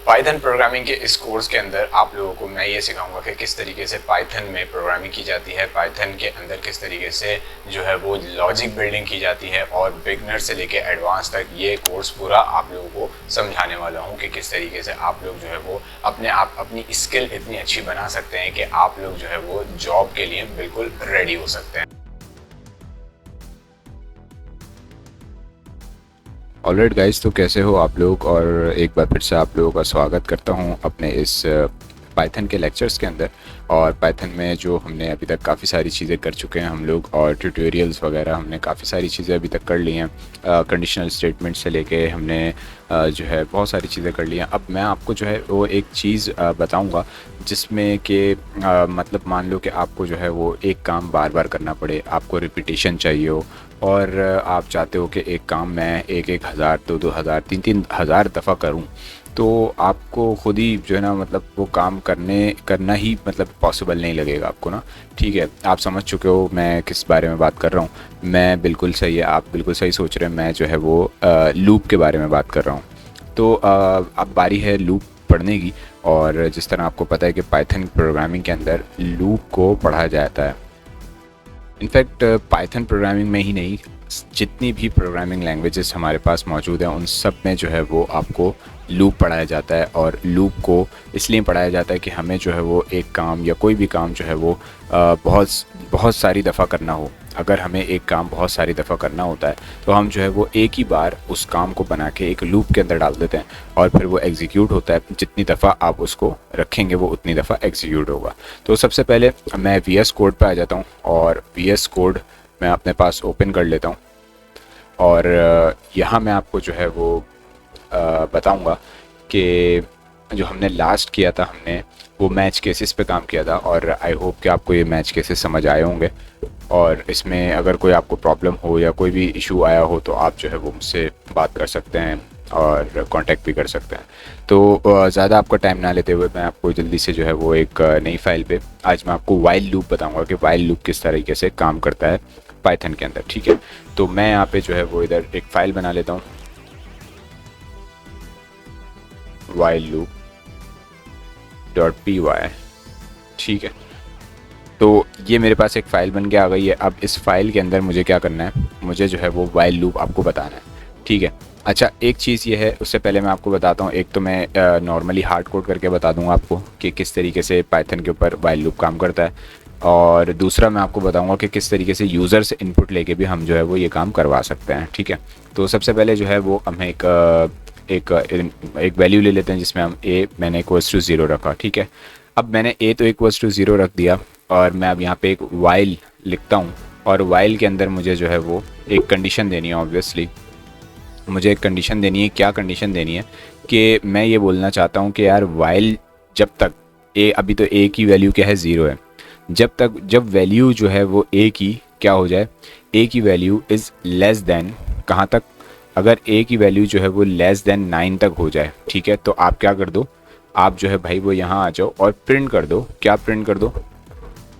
Python programming के इस course के अंदर आप लोगों को मैं ये सिखाऊंगा कि किस तरीके से पाइथन में प्रोग्रामिंग की जाती है, पाइथन के अंदर किस तरीके से जो है वो लॉजिक बिल्डिंग की जाती है, और बिगनर से लेके एडवांस तक ये कोर्स पूरा आप लोगों को समझाने वाला हूँ कि किस तरीके से आप लोग जो है वो अपनी स्किल इतनी अच्छी बना सकते हैं कि आप लोग जो है वो जॉब के लिए बिल्कुल रेडी हो सकते हैं। ऑलराइट गाइस, तो कैसे हो आप लोग। और एक बार फिर से आप लोगों का स्वागत करता हूं अपने इस पाइथन के लेक्चर्स के अंदर। और पाइथन में जो हमने अभी तक काफ़ी सारी चीज़ें कर चुके हैं हम लोग, और ट्यूटोरियल्स वगैरह हमने काफ़ी सारी चीज़ें अभी तक कर ली हैं। कंडीशनल स्टेटमेंट से लेके हमने जो है बहुत सारी चीज़ें कर ली हैं। अब मैं आपको जो है वो एक चीज़ बताऊंगा जिसमें कि मतलब मान लो कि आपको जो है वो एक काम बार बार करना पड़े, आपको रिपीटेशन चाहिए हो, और आप चाहते हो कि एक काम मैं एक हज़ार, दो हज़ार, तीन हज़ार दफ़ा करूं, तो आपको खुद ही जो है ना मतलब वो काम करना ही मतलब पॉसिबल नहीं लगेगा आपको ना। ठीक है, आप समझ चुके हो मैं किस बारे में बात कर रहा हूँ। मैं बिल्कुल सही है, आप बिल्कुल सही सोच रहे हैं। मैं जो है वो लूप के बारे में बात कर रहा हूँ। तो अब बारी है लूप पढ़ने की। और जिस तरह आपको पता है कि पाइथन प्रोग्रामिंग के अंदर लूप को पढ़ा जाता है। इनफैक्ट पाइथन प्रोग्रामिंग में ही नहीं, जितनी भी प्रोग्रामिंग लैंग्वेजेस हमारे पास मौजूद हैं उन सब में जो है वो आपको लूप पढ़ाया जाता है। और लूप को इसलिए पढ़ाया जाता है कि हमें जो है वो एक काम या कोई भी काम जो है वो बहुत सारी दफ़ा करना हो। अगर हमें एक काम बहुत सारी दफ़ा करना होता है तो हम जो है वो एक ही बार उस काम को बना के एक लूप के अंदर डाल देते हैं, और फिर वो एग्जीक्यूट होता है। जितनी दफ़ा आप उसको रखेंगे वो उतनी दफ़ा एग्जीक्यूट होगा। तो सबसे पहले मैं VS कोड पे आ जाता हूँ, और VS कोड मैं अपने पास ओपन कर लेता हूँ। और यहाँ मैं आपको जो है वो बताऊँगा कि जो हमने लास्ट किया था, हमने वो मैच केसेस पे काम किया था। और आई होप कि आपको ये मैच केसेस समझ आए होंगे। और इसमें अगर कोई आपको प्रॉब्लम हो या कोई भी इशू आया हो तो आप जो है वो मुझसे बात कर सकते हैं और कांटेक्ट भी कर सकते हैं। तो ज़्यादा आपका टाइम ना लेते हुए मैं आपको जल्दी से जो है वो एक नई फाइल पे आज मैं आपको वाइल लूप बताऊंगा कि वाइल लूप किस तरीके से काम करता है पाइथन के अंदर। ठीक है, तो मैं यहाँ पे जो है वो इधर एक फ़ाइल बना लेता हूँ, वाइल लूप .py। ठीक है, तो ये मेरे पास एक फ़ाइल बन के आ गई है। अब इस फाइल के अंदर मुझे क्या करना है, मुझे जो है वो वाइल लूप आपको बताना है। ठीक है, अच्छा एक चीज़ ये है, उससे पहले मैं आपको बताता हूँ। एक तो मैं नॉर्मली हार्ड कोड करके बता दूँगा आपको कि किस तरीके से पाइथन के ऊपर वाइल लूप काम करता है, और दूसरा मैं आपको बताऊँगा कि किस तरीके से यूज़र से इनपुट लेके भी हम जो है वो ये काम करवा सकते हैं। ठीक है, तो सबसे पहले जो है वो हम एक वैल्यू ले लेते हैं जिसमें हम मैंने इक्वल्स टू 0 रखा। ठीक है, अब मैंने तो इक्वल्स टू 0 रख दिया, और मैं अब यहाँ पे एक वाइल लिखता हूँ। और वाइल के अंदर मुझे जो है वो एक कंडीशन देनी है। ऑब्वियसली मुझे एक कंडीशन देनी है। क्या कंडीशन देनी है कि मैं ये बोलना चाहता हूँ कि यार वाइल जब तक अभी तो की वैल्यू क्या है, 0 है। जब वैल्यू जो है वो की क्या हो जाए, की वैल्यू इज़ लेस देन, कहाँ तक, अगर की वैल्यू जो है वो लेस देन 9 तक हो जाए। ठीक है, तो आप क्या कर दो, आप जो है भाई वो यहाँ आ जाओ और प्रिंट कर दो। क्या प्रिंट कर दो,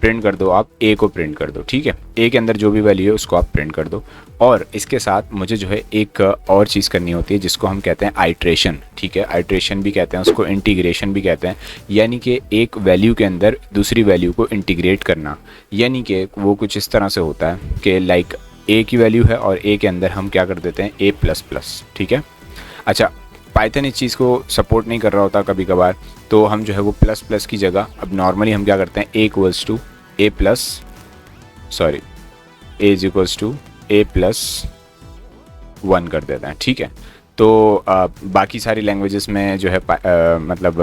प्रिंट कर दो, आप को प्रिंट कर दो। ठीक है, के अंदर जो भी वैल्यू है उसको आप प्रिंट कर दो। और इसके साथ मुझे जो है एक और चीज़ करनी होती है जिसको हम कहते हैं आइट्रेशन। ठीक है, आइट्रेशन भी कहते हैं उसको, इंटीग्रेशन भी कहते हैं। यानी कि एक वैल्यू के अंदर दूसरी वैल्यू को इंटीग्रेट करना। यानी कि वो कुछ इस तरह से होता है कि लाइक की वैल्यू है और के अंदर हम क्या कर देते हैं A++। ठीक है, अच्छा पाइथन इस चीज़ को सपोर्ट नहीं कर रहा होता कभी कभार, तो हम जो है वो प्लस प्लस की जगह अब नॉर्मली हम क्या करते हैं, A इक्वल्स टू A+1 कर देते हैं। ठीक है, तो बाकी सारी लैंग्वेजेस में जो है मतलब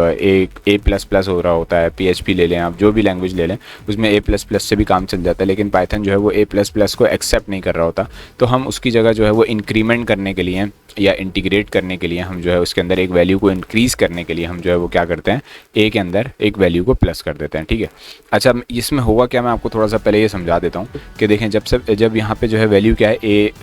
A++ हो रहा होता है। PHP ले लें आप, जो भी लैंग्वेज ले लें उसमें A++ से भी काम चल जाता है, लेकिन पाइथन जो है वो A++ को एक्सेप्ट नहीं कर रहा होता। तो हम उसकी जगह जो है वो इंक्रीमेंट करने के लिए या इंटीग्रेट करने के लिए हम जो है उसके अंदर एक वैल्यू को इंक्रीज़ करने के लिए हम जो है वो क्या करते हैं, के अंदर एक वैल्यू को प्लस कर देते हैं। ठीक है, अच्छा इसमें होगा क्या, मैं आपको थोड़ा सा पहले ये समझा देता हूँ कि देखें जब यहाँ पे जो है वैल्यू क्या है,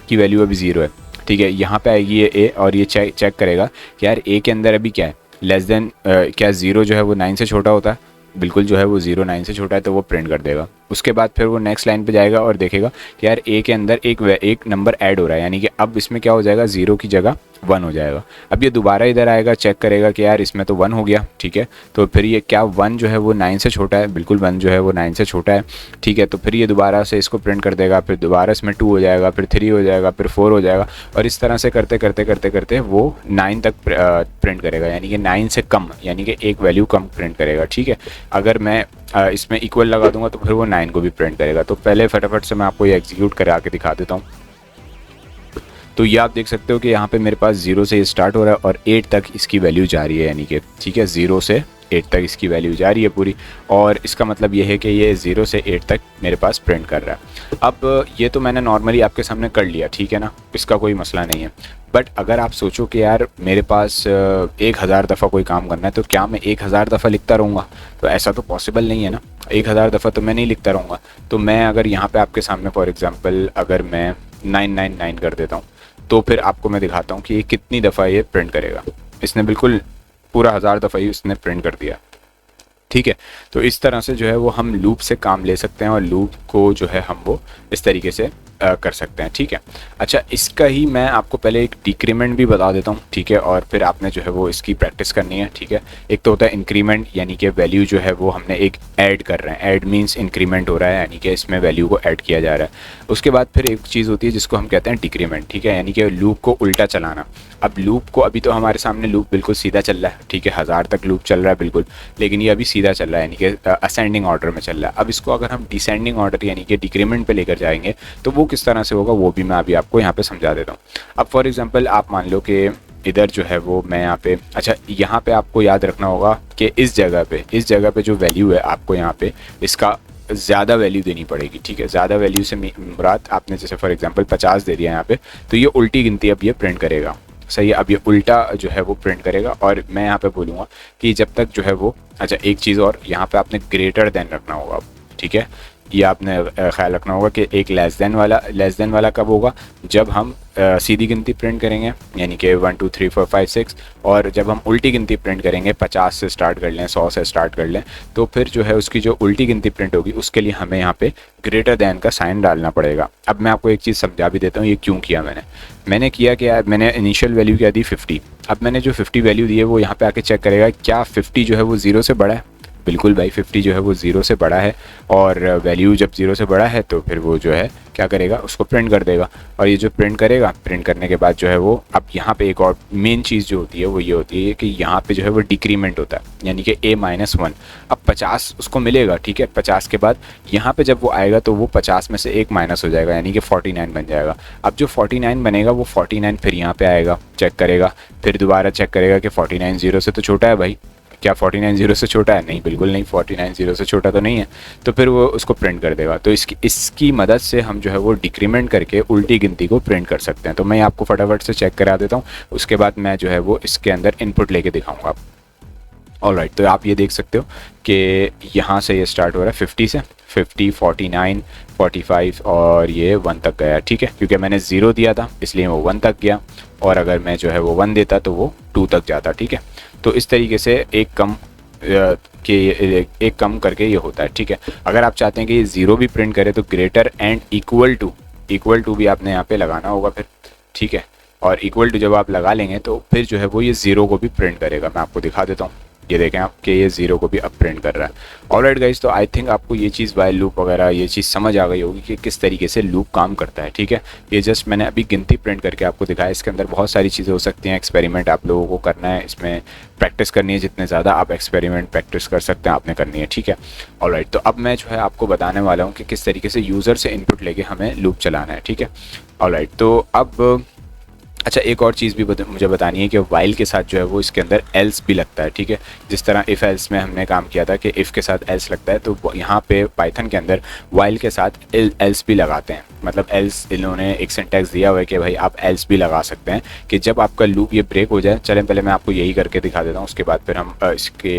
की वैल्यू अभी 0 है। ठीक है, यहाँ पे आएगी ये और ये चेक करेगा कि यार के अंदर अभी क्या है, लेस देन क्या 0 जो है वो 9 से छोटा होता है, बिल्कुल जो है वो 0 9 से छोटा है तो वो प्रिंट कर देगा। उसके बाद फिर वो नेक्स्ट लाइन पे जाएगा और देखेगा कि यार ए के अंदर एक नंबर ऐड हो रहा है, यानी कि अब इसमें क्या हो जाएगा, 0 की जगह 1 हो जाएगा। अब ये दोबारा इधर आएगा, चेक करेगा कि यार इसमें तो 1 हो गया, ठीक है। तो फिर ये क्या 1 जो है वो 9 से छोटा है, बिल्कुल 1 जो है वो 9 से छोटा है, ठीक है। तो फिर ये दोबारा से इसको प्रिंट कर देगा, फिर दोबारा इसमें 2 हो जाएगा, फिर 3 हो जाएगा, फिर 4 हो जाएगा, और इस तरह से करते करते करते करते वो 9 तक प्रिंट करेगा, यानी कि 9 से कम, यानी कि एक वैल्यू कम प्रिंट करेगा, ठीक है। अगर मैं इसमें इक्वल लगा दूंगा तो फिर वो 9 को भी प्रिंट करेगा। तो पहले फटाफट से मैं आपको ये एग्जीक्यूट करा के दिखा देता हूँ। तो ये आप देख सकते हो कि यहाँ पे मेरे पास 0 से ये स्टार्ट हो रहा है और 8 तक इसकी वैल्यू जा रही है, यानी कि ठीक है 0 से 8 तक इसकी वैल्यू जा रही है पूरी, और इसका मतलब ये है कि ये 0 से 8 तक मेरे पास प्रिंट कर रहा है। अब ये तो मैंने नॉर्मली आपके सामने कर लिया, ठीक है ना, इसका कोई मसला नहीं है। बट अगर आप सोचो कि यार मेरे पास 1000 दफ़ा कोई काम करना है, तो क्या मैं 1000 दफ़ा लिखता रहूँगा? तो ऐसा तो पॉसिबल नहीं है ना, 1000 दफ़ा तो मैं नहीं लिखता रहूँगा। तो मैं अगर यहाँ पे आपके सामने फॉर एग्जांपल अगर मैं 999 कर देता हूँ, तो फिर आपको मैं दिखाता हूँ कि ये कितनी दफ़ा ये प्रिंट करेगा। इसने बिल्कुल पूरा 1000 दफ़ा ही उसने प्रिंट कर दिया, ठीक है। तो इस तरह से जो है वो हम लूप से काम ले सकते हैं और लूप को जो है हम वो इस तरीके से कर सकते हैं, ठीक है। अच्छा, इसका ही मैं आपको पहले एक डिक्रीमेंट भी बता देता हूँ, ठीक है, और फिर आपने जो है वो इसकी प्रैक्टिस करनी है, ठीक है। एक तो होता है इंक्रीमेंट, यानी कि वैल्यू जो है वो हमने एक ऐड कर रहे हैं, ऐड मीन्स इंक्रीमेंट हो रहा है, यानी कि इसमें वैल्यू को ऐड किया जा रहा है। उसके बाद फिर एक चीज़ होती है जिसको हम कहते हैं डिक्रीमेंट, ठीक है, यानी कि लूप को उल्टा चलाना। अब लूप को अभी तो हमारे सामने लूप बिल्कुल सीधा चल रहा है, ठीक है, 1000 तक लूप चल रहा है बिल्कुल, लेकिन ये अभी सीधा चल रहा है, यानी कि असेंडिंग ऑर्डर में चल रहा है। अब इसको अगर हम डिसेंडिंग ऑर्डर यानी कि डिक्रीमेंट पे लेकर जाएंगे तो वो किस तरह से होगा वो भी मैं अभी आपको यहाँ पे समझा देता हूँ। अब फॉर एग्जांपल आप मान लो कि इधर जो है वो मैं यहाँ पे, अच्छा यहाँ पे आपको याद रखना होगा कि इस जगह पे जो वैल्यू है आपको यहाँ पे इसका ज़्यादा वैल्यू देनी पड़ेगी, ठीक है। ज़्यादा वैल्यू से मुराद आपने जैसे फॉर एग्जांपल 50 दे दिया यहाँ पे, तो ये उल्टी गिनती अब ये प्रिंट करेगा, सही है। अब ये उल्टा जो है वो प्रिंट करेगा, और मैं यहाँ पे बोलूँगा कि जब तक जो है वो, अच्छा एक चीज़ और यहाँ पे आपने ग्रेटर देन रखना होगा, ठीक है। ये आपने ख्याल रखना होगा कि एक लेस देन वाला कब होगा, जब हम सीधी गिनती प्रिंट करेंगे, यानी कि 1 2 3 4 5 6, और जब हम उल्टी गिनती प्रिंट करेंगे 50 से स्टार्ट कर लें, 100 से स्टार्ट कर लें, तो फिर जो है उसकी जो उल्टी गिनती प्रिंट होगी उसके लिए हमें यहाँ पे ग्रेटर दैन का साइन डालना पड़ेगा। अब मैं आपको एक चीज़ समझा भी देता हूँ ये क्यों किया मैंने किया कि यार मैंने इनिशियल वैल्यू क्या दी 50। अब मैंने जो 50 वैल्यू दी है वो यहाँ पे आके चेक करेगा क्या 50 जो है वो 0 से बड़ा है। बिल्कुल भाई, 50 जो है वो 0 से बड़ा है, और वैल्यू जब 0 से बड़ा है तो फिर वो जो है क्या करेगा, उसको प्रिंट कर देगा। और ये जो प्रिंट करेगा, प्रिंट करने के बाद जो है वो, अब यहाँ पे एक और मेन चीज़ जो होती है वो ये होती है कि यहाँ पे जो है वो डिक्रीमेंट होता है, यानी कि a-1। अब 50 उसको मिलेगा, ठीक है। 50 के बाद यहाँ पे जब वो आएगा तो वो 50 में से एक माइनस हो जाएगा, यानी कि 49 बन जाएगा। अब जो 49 बनेगा वो 49 फिर यहाँ पे आएगा, चेक करेगा, फिर दोबारा चेक करेगा कि 49 0 से तो छोटा है भाई, क्या 49 0 से छोटा है? नहीं, बिल्कुल नहीं, 49 0 से छोटा तो नहीं है। तो फिर वो उसको प्रिंट कर देगा। तो इसकी मदद से हम जो है वो डिक्रीमेंट करके उल्टी गिनती को प्रिंट कर सकते हैं। तो मैं आपको फटाफट से चेक करा देता हूँ, उसके बाद मैं जो है वो इसके अंदर इनपुट लेके दिखाऊंगा। ऑलराइट, तो आप ये देख सकते हो कि यहाँ से ये स्टार्ट हो रहा है 50 से, 50 49 45 और ये 1 तक गया, ठीक है। क्योंकि मैंने 0 दिया था इसलिए वो 1 तक गया, और अगर मैं जो है वो 1 देता तो वो 2 तक जाता, ठीक है। तो इस तरीके से एक कम करके ये होता है, ठीक है। अगर आप चाहते हैं कि ये 0 भी प्रिंट करे तो ग्रेटर एंड इक्वल टू भी आपने यहाँ पे लगाना होगा फिर, ठीक है। और इक्वल टू जब आप लगा लेंगे तो फिर जो है वो ये 0 को भी प्रिंट करेगा। मैं आपको दिखा देता हूँ, ये देखें आप कि ये 0 को भी अब प्रिंट कर रहा है। ऑलराइट गाइस, तो आई थिंक आपको ये चीज़ वाइल लूप वगैरह ये चीज़ समझ आ गई होगी कि किस तरीके से लूप काम करता है, ठीक है। ये जस्ट मैंने अभी गिनती प्रिंट करके आपको दिखाया। इसके अंदर बहुत सारी चीज़ें हो सकती हैं, एक्सपेरिमेंट आप लोगों को करना है, इसमें प्रैक्टिस करनी है, जितने ज़्यादा आप एक्सपेरिमेंट प्रैक्टिस कर सकते हैं आपने करनी है, ठीक है। ऑलराइट, तो अब मैं जो है आपको बताने वाला हूँ कि किस तरीके से यूज़र से इनपुट लेके हमें लूप चलाना है, ठीक है। ऑलराइट, तो अब अच्छा एक और चीज़ भी मुझे बतानी है कि वाइल के साथ जो है वो इसके अंदर एल्स भी लगता है, ठीक है। जिस तरह इफ़ एल्स में हमने काम किया था कि इफ़ के साथ एल्स लगता है, तो यहाँ पे पाइथन के अंदर वाइल के साथ एल्स भी लगाते हैं। मतलब एल्स इन्होंने एक सिंटैक्स दिया हुआ है कि भाई आप एल्स भी लगा सकते हैं कि जब आपका लूप ये ब्रेक हो जाए। चलें पहले मैं आपको यही करके दिखा देता हूँ, उसके बाद फिर हम इसके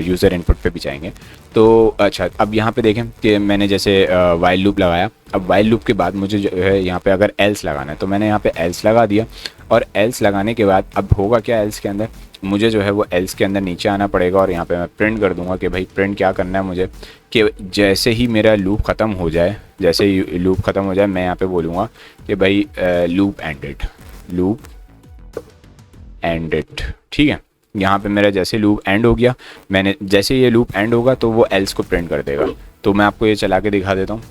यूज़र इनपुट पे भी जाएंगे। तो अच्छा, अब यहाँ पे देखें कि मैंने जैसे वाइल लूप लगाया। अब वाइल लूप के बाद मुझे जो है यहाँ पे अगर एल्स लगाना है तो मैंने यहाँ पे एल्स लगा दिया। और एल्स लगाने के बाद अब होगा क्या, एल्स के अंदर मुझे जो है वो एल्स के अंदर नीचे आना पड़ेगा और यहाँ पे मैं प्रिंट कर दूंगा कि भाई प्रिंट क्या करना है मुझे, कि जैसे ही मेरा लूप ख़त्म हो जाए, जैसे ही लूप ख़त्म हो जाए मैं यहाँ पे बोलूँगा कि भाई लूप एंडेड, लूप एंडेड। ठीक है, यहाँ पे मेरा जैसे लूप एंड हो गया, मैंने जैसे ये लूप एंड होगा तो वो एल्स को प्रिंट कर देगा। तो मैं आपको ये चला के दिखा देता हूँ।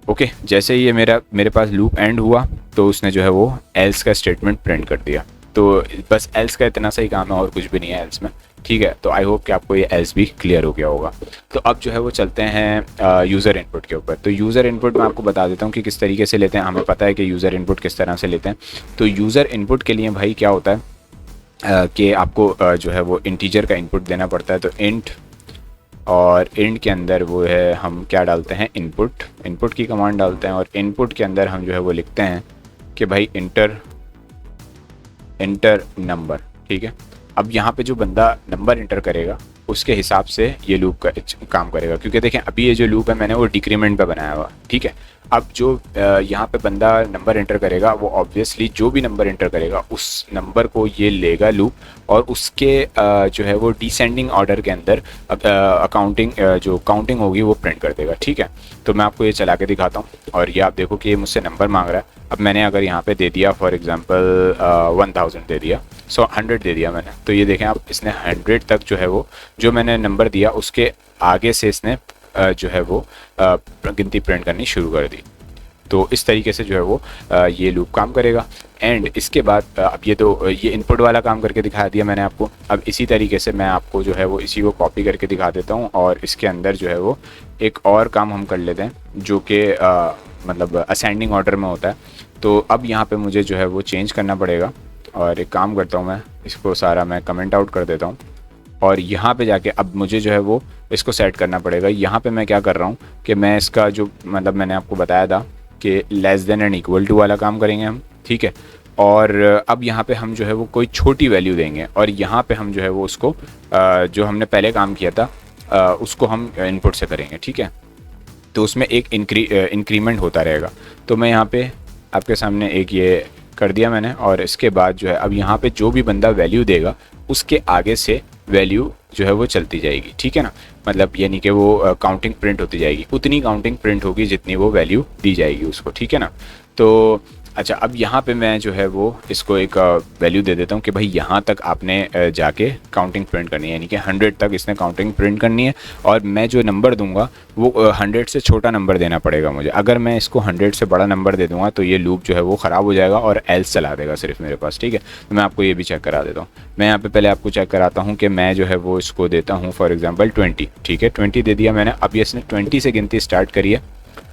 ओके, जैसे ही ये मेरे पास लूप एंड हुआ तो उसने जो है वो एल्स का स्टेटमेंट प्रिंट कर दिया। तो बस एल्स का इतना सा ही काम है और कुछ भी नहीं है एल्स में। ठीक है, तो आई होप कि आपको ये एल्स भी क्लियर हो गया होगा। तो अब जो है वो चलते हैं यूज़र इनपुट के ऊपर। तो यूज़र इनपुट मैं आपको बता देता हूँ कि किस तरीके से लेते हैं। हमें पता है कि यूज़र इनपुट किस तरह से लेते हैं। तो यूज़र इनपुट के लिए भाई क्या होता है कि आपको जो है वो इंटीजर का इनपुट देना पड़ता है। तो इंट, और इंट के अंदर वो है हम क्या डालते हैं, इनपुट, इनपुट की कमांड डालते हैं। और इनपुट के अंदर हम जो है वो लिखते हैं कि भाई इंटर नंबर। ठीक है, अब यहाँ पे जो बंदा नंबर इंटर करेगा उसके हिसाब से ये लूप का काम करेगा, क्योंकि देखें अभी ये जो लूप है मैंने वो डिक्रीमेंट पे बनाया हुआ। ठीक है, अब जो यहाँ पे बंदा नंबर इंटर करेगा वो ऑब्वियसली जो भी नंबर इंटर करेगा उस नंबर को ये लेगा लूप, और उसके जो है वो डिसेंडिंग ऑर्डर के अंदर अकाउंटिंग जो काउंटिंग होगी वो प्रिंट कर देगा। ठीक है, तो मैं आपको ये चला के दिखाता हूँ और ये आप देखो कि ये मुझसे नंबर मांग रहा है। अब मैंने अगर यहाँ पे दे दिया फॉर एग्जांपल 1000 दे दिया, 100 दे दिया मैंने, तो ये देखें आप इसने 100 तक जो है वो जो मैंने नंबर दिया उसके आगे से इसने जो है वो गिनती प्रिंट करनी शुरू कर दी। तो इस तरीके से जो है वो ये लूप काम करेगा। एंड इसके बाद अब ये इनपुट वाला काम करके दिखा दिया मैंने आपको। अब इसी तरीके से मैं आपको जो है वो इसी को कॉपी करके दिखा देता हूँ और इसके अंदर जो है वो एक और काम हम कर लेते हैं जो कि मतलब असेंडिंग ऑर्डर में होता है। तो अब यहाँ पे मुझे जो है वो चेंज करना पड़ेगा और एक काम करता हूँ, मैं इसको सारा मैं कमेंट आउट कर देता हूँ और यहाँ पे जाके अब मुझे जो है वो इसको सेट करना पड़ेगा। यहाँ पे मैं क्या कर रहा हूँ कि मैं इसका जो मतलब मैंने आपको बताया था कि less than and equal to वाला काम करेंगे हम। ठीक है, और अब यहाँ पे हम जो है वो कोई छोटी वैल्यू देंगे और यहाँ पे हम जो है वो उसको जो हमने पहले काम किया था उसको हम इनपुट से करेंगे। ठीक है, तो उसमें एक इंक्रीमेंट होता रहेगा। तो मैं यहाँ पे आपके सामने एक ये कर दिया मैंने और इसके बाद जो है अब यहाँ पे जो भी बंदा वैल्यू देगा उसके आगे से वैल्यू जो है वो चलती जाएगी। ठीक है ना, मतलब यानी कि वो काउंटिंग प्रिंट होती जाएगी, उतनी काउंटिंग प्रिंट होगी जितनी वो वैल्यू दी जाएगी उसको। ठीक है ना, तो अच्छा अब यहाँ पे मैं जो है वो इसको एक वैल्यू दे देता हूँ कि भाई यहाँ तक आपने जाके काउंटिंग प्रिंट करनी है, यानी कि 100 तक इसने काउंटिंग प्रिंट करनी है और मैं जो नंबर दूंगा वो 100 से छोटा नंबर देना पड़ेगा मुझे। अगर मैं इसको 100 से बड़ा नंबर दे दूंगा तो ये लूप जो है वो ख़राब हो जाएगा और एल्स चला देगा सिर्फ मेरे पास। ठीक है, तो मैं आपको ये भी चेक करा देता हूँ। मैं यहाँ पे पहले आपको चेक कराता हूँ कि मैं जो है वो इसको देता हूँ फॉर एग्जाम्पल 20। ठीक है, 20 दे दिया मैंने। अब ये इसने 20 से गिनती स्टार्ट करी है।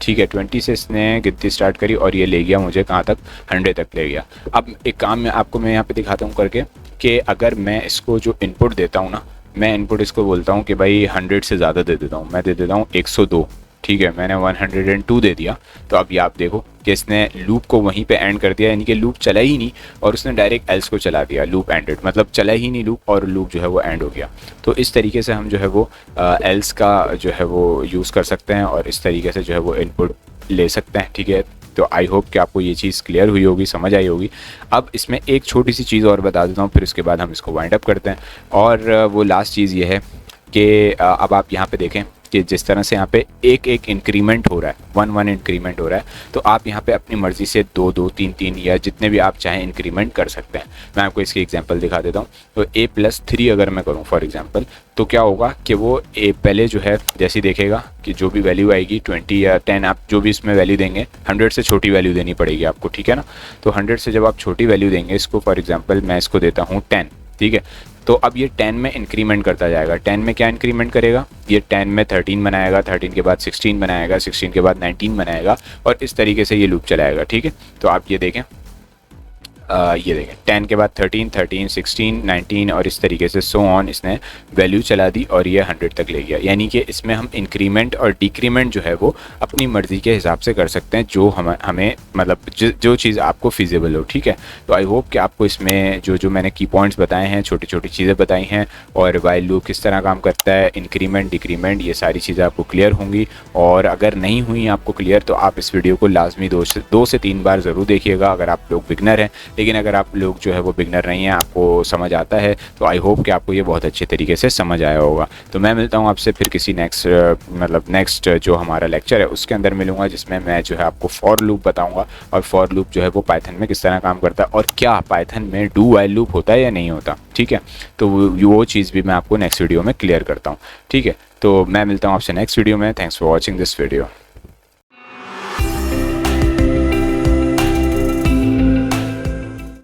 ठीक है, 20 से इसने गिनती स्टार्ट करी और ये ले गया मुझे कहाँ तक, 100 तक ले गया। अब एक काम मैं आपको यहाँ पे दिखाता हूँ करके कि अगर मैं इसको जो इनपुट देता हूँ ना, मैं इनपुट इसको बोलता हूँ कि भाई 100 से ज़्यादा दे देता हूँ, मैं दे देता हूँ 102। ठीक है, मैंने 102 दे दिया। तो अब ये आप देखो कि इसने लूप को वहीं पे एंड कर दिया, यानी कि लूप चला ही नहीं और उसने डायरेक्ट एल्स को चला दिया, लूप एंडेड, मतलब चला ही नहीं लूप और लूप जो है वो एंड हो गया। तो इस तरीके से हम जो है वो एल्स का जो है वो यूज़ कर सकते हैं और इस तरीके से जो है वो इनपुट ले सकते हैं। ठीक है, तो आई होप कि आपको ये चीज़ क्लियर हुई होगी, समझ आई होगी। अब इसमें एक छोटी सी चीज़ और बता देता हूँ, फिर उसके बाद हम इसको वाइंड अप करते हैं। और वो लास्ट चीज़ ये है कि अब आप यहाँ पे देखें कि जिस तरह से यहाँ पे एक इंक्रीमेंट हो रहा है, 1 इंक्रीमेंट हो रहा है, तो आप यहाँ पे अपनी मर्ज़ी से 2 3 3 या जितने भी आप चाहें इंक्रीमेंट कर सकते हैं। मैं आपको इसकी एग्जांपल दिखा देता हूँ। तो a+3 अगर मैं करूँ फॉर एग्जांपल, तो क्या होगा कि वो a पहले जो है जैसे देखेगा कि जो भी वैल्यू आएगी 20 या 10, आप जो भी इसमें वैल्यू देंगे 100 से छोटी वैल्यू देनी पड़ेगी आपको। ठीक है ना, तो 100 से जब आप छोटी वैल्यू देंगे इसको, फॉर एग्जाम्पल मैं इसको देता हूँ 10। ठीक है, तो अब ये 10 में इंक्रीमेंट करता जाएगा। 10 में क्या इंक्रीमेंट करेगा, ये 10 में 13 बनाएगा, 13 के बाद 16 बनाएगा, 16 के बाद 19 बनाएगा और इस तरीके से ये लूप चलाएगा। ठीक है, तो आप ये देखें ये देखें 10 के बाद 13, 13, 16, 19 और इस तरीके से सो ऑन इसने वैल्यू चला दी और ये 100 तक ले गया। यानी कि इसमें हम इंक्रीमेंट और डिक्रीमेंट जो है वो अपनी मर्ज़ी के हिसाब से कर सकते हैं, जो हमें मतलब जो चीज़ आपको फिजिबल हो। ठीक है, तो आई होप कि आपको इसमें जो मैंने की पॉइंट्स बताए हैं, छोटी छोटी चीज़ें बताई हैं और वाइल लूप किस तरह काम करता है, इंक्रीमेंट डिक्रीमेंट, ये सारी चीज़ें आपको क्लियर होंगी। और अगर नहीं हुई आपको क्लियर तो आप इस वीडियो को लाजमी 2 से 3 बार ज़रूर देखिएगा अगर आप लोग बिगनर हैं। लेकिन अगर आप लोग जो है वो बिगनर नहीं हैं, आपको समझ आता है, तो आई होप कि आपको ये बहुत अच्छे तरीके से समझ आया होगा। तो मैं मिलता हूँ आपसे फिर किसी नेक्स्ट जो हमारा लेक्चर है उसके अंदर मिलूँगा, जिसमें मैं जो है आपको फॉर लूप बताऊँगा और फॉर लूप जो है वो पाइथन में किस तरह काम करता है और क्या पाइथन में डू वाइल लूप होता है या नहीं होता। ठीक है, तो वो चीज़ भी मैं आपको नेक्स्ट वीडियो में क्लियर करता हूँ। ठीक है, तो मैं मिलता हूँ आपसे नेक्स्ट वीडियो में। Thanks for watching this video.